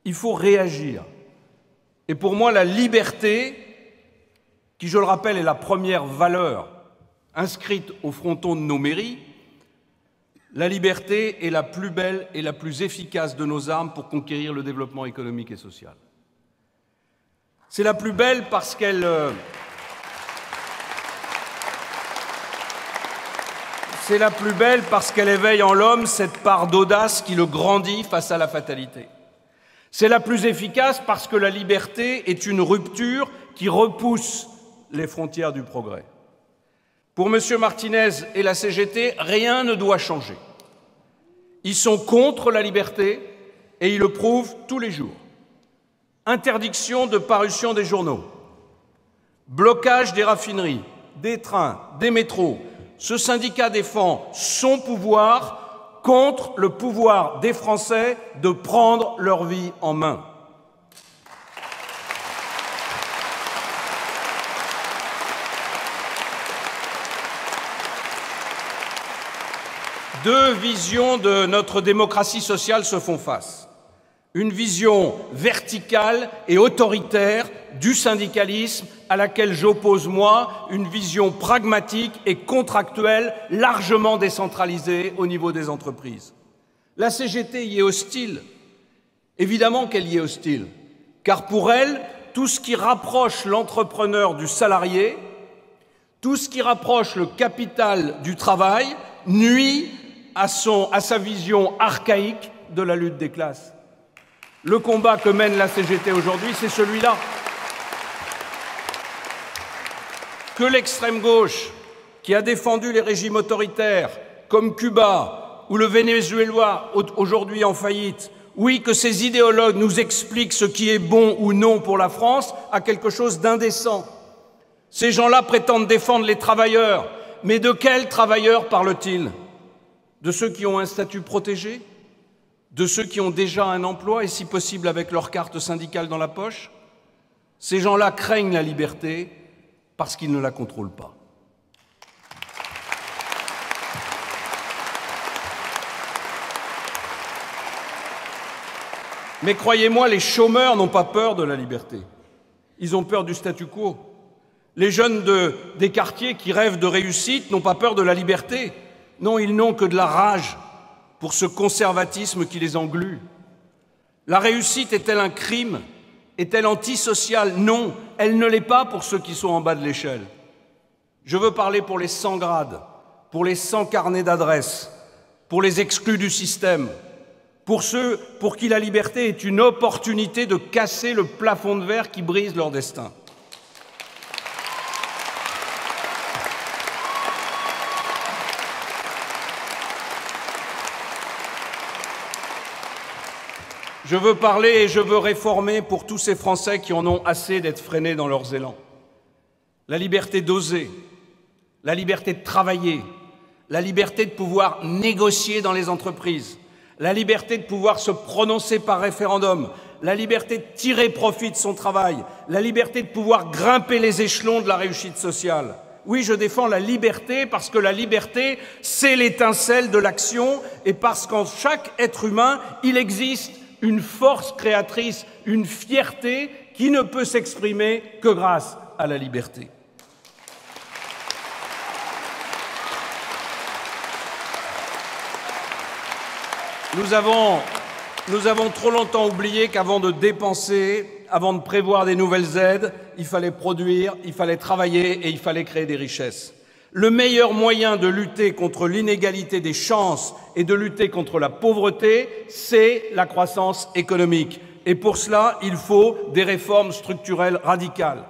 Il faut réagir. Et pour moi, la liberté, qui, je le rappelle, est la première valeur inscrite au fronton de nos mairies, la liberté est la plus belle et la plus efficace de nos armes pour conquérir le développement économique et social. C'est la plus belle parce qu'elle éveille en l'homme cette part d'audace qui le grandit face à la fatalité. C'est la plus efficace parce que la liberté est une rupture qui repousse les frontières du progrès. Pour M. Martinez et la CGT, rien ne doit changer. Ils sont contre la liberté et ils le prouvent tous les jours. Interdiction de parution des journaux, blocage des raffineries, des trains, des métros. Ce syndicat défend son pouvoir contre le pouvoir des Français de prendre leur vie en main. Deux visions de notre démocratie sociale se font face. Une vision verticale et autoritaire du syndicalisme à laquelle j'oppose, moi, une vision pragmatique et contractuelle largement décentralisée au niveau des entreprises. La CGT y est hostile. Évidemment qu'elle y est hostile, car pour elle, tout ce qui rapproche l'entrepreneur du salarié, tout ce qui rapproche le capital du travail, nuit à sa vision archaïque de la lutte des classes. Le combat que mène la CGT aujourd'hui, c'est celui-là. Que l'extrême gauche, qui a défendu les régimes autoritaires, comme Cuba ou le Venezuela, aujourd'hui en faillite, oui, que ces idéologues nous expliquent ce qui est bon ou non pour la France, a quelque chose d'indécent. Ces gens-là prétendent défendre les travailleurs, mais de quels travailleurs parlent-ils? De ceux qui ont un statut protégé? De ceux qui ont déjà un emploi et si possible avec leur carte syndicale dans la poche? Ces gens-là craignent la liberté parce qu'ils ne la contrôlent pas. Mais croyez-moi, les chômeurs n'ont pas peur de la liberté. Ils ont peur du statu quo. Les jeunes des quartiers qui rêvent de réussite n'ont pas peur de la liberté. Non, ils n'ont que de la rage pour ce conservatisme qui les englue. La réussite est-elle un crime? Est-elle antisociale? Non, elle ne l'est pas pour ceux qui sont en bas de l'échelle. Je veux parler pour les sans grades, pour les sans carnet d'adresse, pour les exclus du système, pour ceux pour qui la liberté est une opportunité de casser le plafond de verre qui brise leur destin. Je veux parler et je veux réformer pour tous ces Français qui en ont assez d'être freinés dans leurs élans. La liberté d'oser, la liberté de travailler, la liberté de pouvoir négocier dans les entreprises, la liberté de pouvoir se prononcer par référendum, la liberté de tirer profit de son travail, la liberté de pouvoir grimper les échelons de la réussite sociale. Oui, je défends la liberté parce que la liberté, c'est l'étincelle de l'action et parce qu'en chaque être humain, il existe une force créatrice, une fierté qui ne peut s'exprimer que grâce à la liberté. Nous avons trop longtemps oublié qu'avant de dépenser, avant de prévoir des nouvelles aides, il fallait produire, il fallait travailler et il fallait créer des richesses. Le meilleur moyen de lutter contre l'inégalité des chances et de lutter contre la pauvreté, c'est la croissance économique. Et pour cela, il faut des réformes structurelles radicales.